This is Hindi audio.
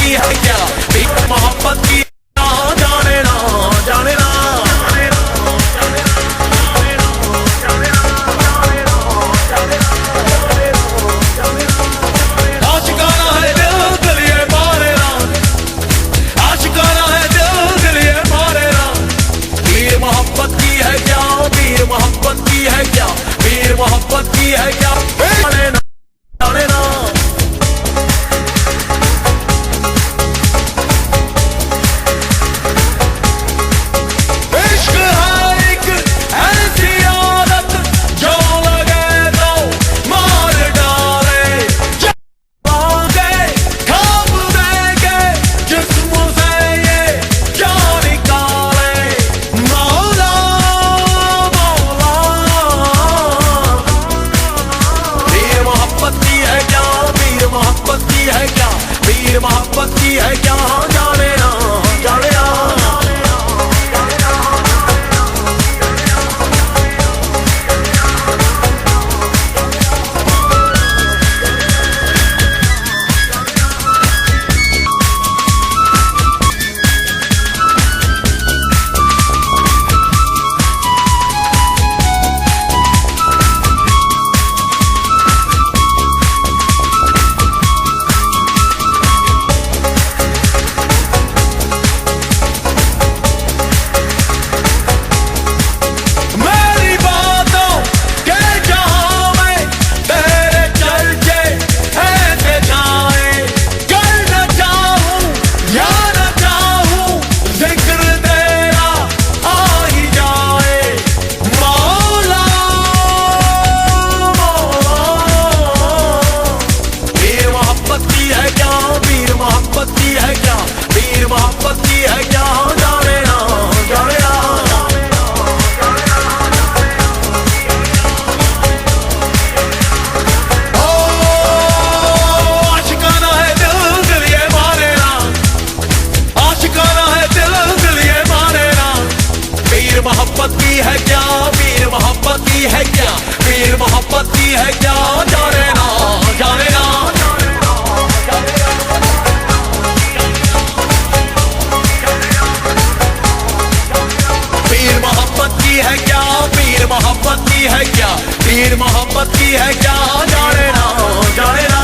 की है क्या, पीर मोहब्बत की ना जाने ना जाने ना। आशिकाना है दिल दिल ये मारे ना, आशिकाना है दिल दिल ये मारे ना। पीर मोहब्बत की है क्या, पीर मोहब्बत की है क्या, पीर मोहब्बत की है क्या, जाने ना जाने ना। पीर मोहब्बत की है क्या, जाने ना जाने ना। पीर मोहब्बत की है क्या, जाने ना जाने ना। ओ आशिकाना है दिल दिल ये मारे ना, आशिकाना है दिल दिल ये मारे ना। पीर मोहब्बत की है क्या, पीर मोहब्बत की है क्या, पीर मोहब्बत की है क्या, जाने ना जाने ना। पीर मोहब्बत की है क्या, पीर मोहब्बत की है क्या, पीर मोहब्बत की है क्या, जाने ना जाने ना।